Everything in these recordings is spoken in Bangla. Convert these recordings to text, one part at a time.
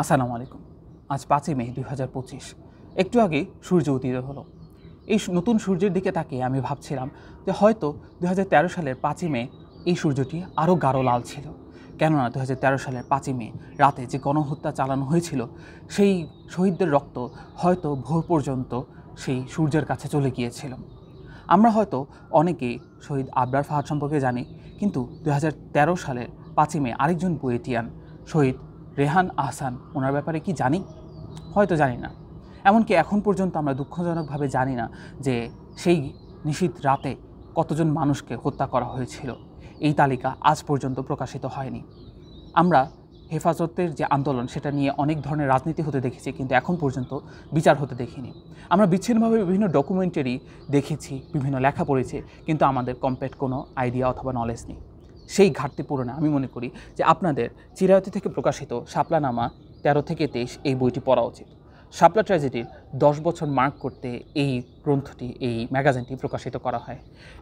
আসসালামু আলাইকুম। আজ 5ই মে 2025। একটু আগেই সূর্য উদিত হলো। এই নতুন সূর্যের দিকে তাকিয়ে আমি ভাবছিলাম যে হয়তো 2013 সালের 5ই মে এই সূর্যটি আরও গাঢ় লাল ছিল। কেননা 2013 সালের 5ই মে রাতে যে গণহত্যা চালানো হয়েছিল, সেই শহীদদের রক্ত হয়তো ভোর পর্যন্ত সেই সূর্যের কাছে চলে গিয়েছিল। আমরা হয়তো অনেকেই শহীদ আবরার ফাহাদ সম্পর্কে জানি, কিন্তু 2013 সালের 5ই মে আরেকজন বুয়েটিয়ান শহীদ রেহান আহসান, ওনার ব্যাপারে কি জানি? হয়তো জানি না। এমনকি এখন পর্যন্ত আমরা দুঃখজনকভাবে জানি না যে সেই নিশীথ রাতে কতজন মানুষকে হত্যা করা হয়েছিল। এই তালিকা আজ পর্যন্ত প্রকাশিত হয়নি। আমরা হেফাজতের যে আন্দোলন, সেটা নিয়ে অনেক ধরনের রাজনীতি হতে দেখেছি, কিন্তু এখন পর্যন্ত বিচার হতে দেখিনি। আমরা বিচ্ছিন্নভাবে বিভিন্ন ডকুমেন্টারি দেখেছি, বিভিন্ন লেখা পড়েছি, কিন্তু আমাদের কমপ্লিট কোনো আইডিয়া অথবা নলেজ নেই। সেই ঘাটতি পূরণে আমি মনে করি যে আপনাদের চিরায়তি থেকে প্রকাশিত শাপলানামা 13 থেকে 23 এই বইটি পড়া উচিত। শাপলা ট্র্যাজেডির 10 বছর মার্ক করতে এই গ্রন্থটি, এই ম্যাগাজিনটি প্রকাশিত করা হয়।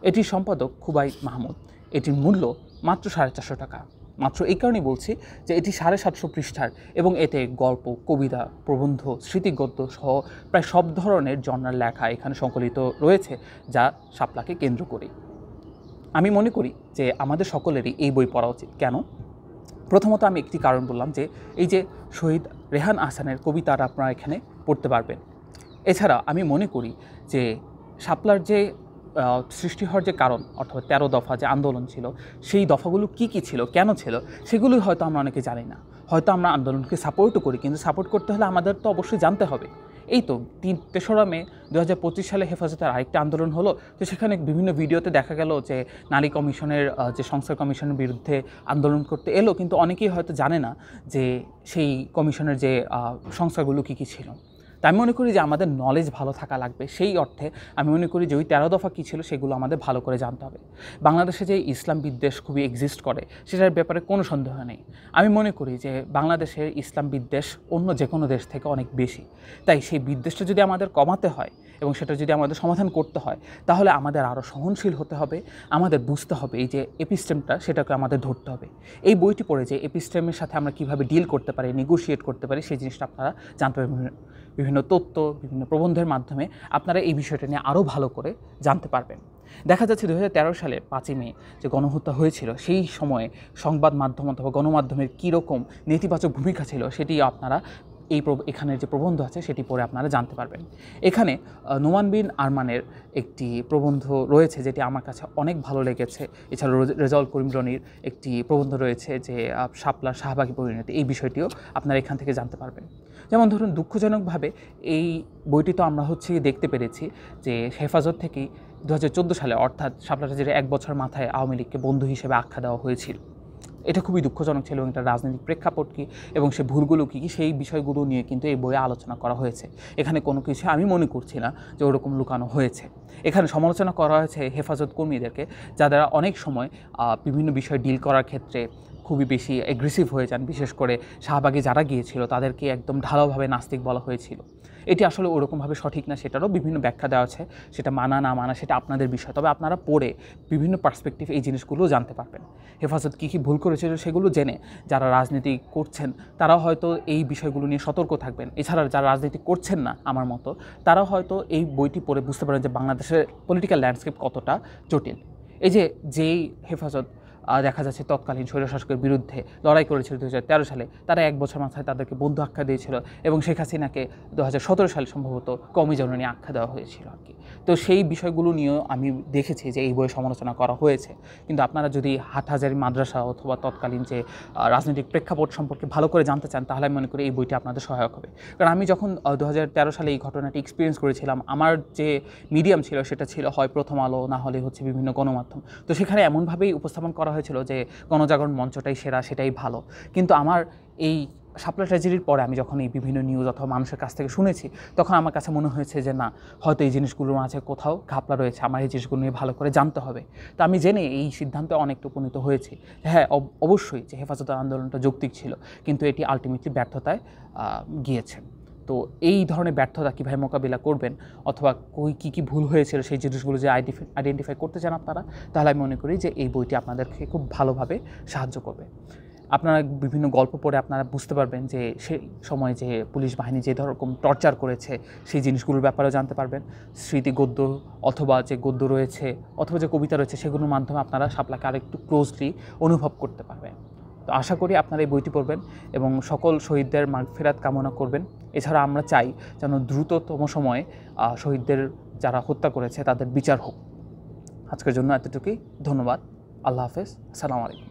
এটির সম্পাদক খুবাই মাহমুদ। এটির মূল্য মাত্র 450 টাকা। মাত্র এই কারণেই বলছি যে এটি 750 পৃষ্ঠার এবং এতে গল্প, কবিতা, প্রবন্ধ, স্মৃতিগদ্য সহ প্রায় সব ধরনের জনরার লেখা এখানে সংকলিত রয়েছে, যা শাপলাকে কেন্দ্র করে। আমি মনে করি যে আমাদের সকলেরই এই বই পড়া উচিত। কেন? প্রথমত আমি একটি কারণ বললাম যে এই যে শহীদ রেহান আহসানের কবিতাটা আপনারা এখানে পড়তে পারবেন। এছাড়া আমি মনে করি যে শাপলার যে সৃষ্টি হওয়ার যে কারণ, অর্থাৎ 13 দফা যে আন্দোলন ছিল, সেই দফাগুলো কি ছিল, কেন ছিল, সেগুলোই হয়তো আমরা অনেকে জানি না। হয়তো আমরা আন্দোলনকে সাপোর্টও করি, কিন্তু সাপোর্ট করতে হলে আমাদের তো অবশ্যই জানতে হবে। এই তো 3রা মে 2025 সালে হেফাজতের আরেকটা আন্দোলন হলো, তো সেখানে বিভিন্ন ভিডিওতে দেখা গেল যে নারী কমিশনের যে সংস্কার কমিশনের বিরুদ্ধে আন্দোলন করতে এলো, কিন্তু অনেকেই হয়তো জানে না যে সেই কমিশনের যে সংস্কারগুলো কী ছিল। তাই আমি মনে করি যে আমাদের নলেজ ভালো থাকা লাগবে। সেই অর্থে আমি মনে করি যে ওই 13 দফা কী ছিল সেগুলো আমাদের ভালো করে জানতে হবে। বাংলাদেশে যে ইসলাম বিদ্বেষ খুবই এক্সিস্ট করে, সেটার ব্যাপারে কোনো সন্দেহ নেই। আমি মনে করি যে বাংলাদেশের ইসলাম বিদ্বেষ অন্য যে কোনো দেশ থেকে অনেক বেশি। তাই সেই বিদ্বেষটা যদি আমাদের কমাতে হয় এবং সেটা যদি আমাদের সমাধান করতে হয়, তাহলে আমাদের আরও সহনশীল হতে হবে। আমাদের বুঝতে হবে এই যে এপিস্টেমটা, সেটাকে আমাদের ধরতে হবে। এই বইটি পড়ে যে এপিস্টেমের সাথে আমরা কীভাবে ডিল করতে পারি, নেগোশিয়েট করতে পারি, সেই জিনিসটা আপনারা জানতে পারবেন। বিভিন্ন তথ্য, বিভিন্ন প্রবন্ধের মাধ্যমে আপনারা এই বিষয়টা নিয়ে আরও ভালো করে জানতে পারবেন। দেখা যাচ্ছে 2013 সালের 5ই মে যে গণহত্যা হয়েছিল, সেই সময়ে সংবাদ মাধ্যম অথবা গণমাধ্যমের কীরকম নেতিবাচক ভূমিকা ছিল, সেটি আপনারা এখানের যে প্রবন্ধ আছে সেটি পড়ে আপনারা জানতে পারবেন। এখানে নোমান বিন আরমানের একটি প্রবন্ধ রয়েছে যেটি আমার কাছে অনেক ভালো লেগেছে। এছাড়া রেজাউল করিম রনির একটি প্রবন্ধ রয়েছে যে শাপলার শাহবাগী পরিণতি, এই বিষয়টিও আপনারা এখান থেকে জানতে পারবেন। যেমন ধরুন, দুঃখজনকভাবে এই বইটি তো আমরা দেখতে পেরেছি যে হেফাজত থেকেই 2014 সালে, অর্থাৎ শাপলা ট্র্যাজেডির 1 বছর মাথায় আওয়ামী লীগকে বন্ধু হিসেবে আখ্যা দেওয়া হয়েছিল। এটা খুবই দুঃখজনক ছিল এবং এটা রাজনৈতিক প্রেক্ষাপট কী এবং সে ভুলগুলো কী, সেই বিষয়গুলো নিয়ে কিন্তু এই বইয়ে আলোচনা করা হয়েছে। এখানে কোনো কিছু আমি মনে করছি না যে ওরকম লুকানো হয়েছে। এখানে সমালোচনা করা হয়েছে হেফাজত কর্মীদেরকে, যারা অনেক সময় বিভিন্ন বিষয় ডিল করার ক্ষেত্রে খুবই বেশি অ্যাগ্রেসিভ হয়ে যান। বিশেষ করে শাহবাগে যারা গিয়েছিল তাদেরকে একদম ঢালাওভাবে নাস্তিক বলা হয়েছিল। এটি আসলে ওরকমভাবে সঠিক না, সেটারও বিভিন্ন ব্যাখ্যা দেওয়া আছে। সেটা মানা না মানা সেটা আপনাদের বিষয়, তবে আপনারা পড়ে বিভিন্ন পার্সপেক্টিভ এই জিনিসগুলোও জানতে পারবেন। হেফাজত কী কী ভুল করেছিল সেগুলো জেনে যারা রাজনীতি করছেন তারাও হয়তো এই বিষয়গুলো নিয়ে সতর্ক থাকবেন। এছাড়া যারা রাজনীতি করছেন না আমার মতো, তারাও হয়তো এই বইটি পড়ে বুঝতে পারেন যে বাংলাদেশের পলিটিক্যাল ল্যান্ডস্কেপ কতটা জটিল। এই যেই হেফাজত দেখা যাচ্ছে তৎকালীন স্বৈরশাসকের বিরুদ্ধে লড়াই করেছিল 2013 সালে, তারা 1 বছর মাথায় তাদেরকে বন্ধু আখ্যা দিয়েছিল এবং শেখ হাসিনাকে 2017 সালে সম্ভবত কওমি জননী আখ্যা দেওয়া হয়েছিল আর কি। তো সেই বিষয়গুলো নিয়েও আমি দেখেছি যে এই বইয়ে সমালোচনা করা হয়েছে। কিন্তু আপনারা যদি হাটহাজারী মাদ্রাসা অথবা তৎকালীন যে রাজনৈতিক প্রেক্ষাপট সম্পর্কে ভালো করে জানতে চান, তাহলে আমি মনে করি এই বইটি আপনাদের সহায়ক হবে। কারণ আমি যখন 2013 সালে এই ঘটনাটি এক্সপিরিয়েন্স করেছিলাম, আমার যে মিডিয়াম ছিল সেটা ছিল হয় প্রথম আলো, না হলে হচ্ছে বিভিন্ন গণমাধ্যম। তো সেখানে এমনভাবেই উপস্থাপন করা হয়েছিল যে গণজাগরণ মঞ্চটাই সেরা, সেটাই ভালো। কিন্তু আমার এই শাপলা ট্র্যাজেডির পরে আমি যখন এই বিভিন্ন নিউজ অথবা মানুষের কাছ থেকে শুনেছি, তখন আমার কাছে মনে হয়েছে যে না, হয়তো এই জিনিসগুলোর মাঝে কোথাও ঘাপলা রয়েছে, আমার এই জিনিসগুলো নিয়ে ভালো করে জানতে হবে। তো আমি জেনে এই সিদ্ধান্তে অনেকটা উপনীত হয়েছি। হ্যাঁ, অবশ্যই যে হেফাজতের আন্দোলনটা যৌক্তিক ছিল, কিন্তু এটি আলটিমেটলি ব্যর্থতায় গিয়েছে। তো এই ধরনের ব্যর্থতা কীভাবে মোকাবিলা করবেন অথবা কী ভুল হয়েছিল সেই জিনিসগুলো যে আইডেন্টিফাই করতে চান আপনারা, তাহলে আমি মনে করি যে এই বইটি আপনাদেরকে খুব ভালোভাবে সাহায্য করবে। আপনারা বিভিন্ন গল্প পড়ে আপনারা বুঝতে পারবেন যে সেই সময় যে পুলিশ বাহিনী যে রকম টর্চার করেছে সেই জিনিসগুলোর ব্যাপারেও জানতে পারবেন। স্মৃতি গদ্য অথবা যে গদ্য রয়েছে অথবা যে কবিতা রয়েছে সেগুলোর মাধ্যমে আপনারা শাপলাকে আরেকটু ক্লোজলি অনুভব করতে পারবেন। তো আশা করি আপনারা এই বইটি পড়বেন এবং সকল শহীদদের মাগফিরাত কামনা করবেন। এছাড়া আমরা চাই যেন দ্রুততম সময়ে শহীদদের যারা হত্যা করেছে তাদের বিচার হোক। আজকের জন্য এতটুকুই। ধন্যবাদ। আল্লাহ হাফেজ। আসসালামু আলাইকুম।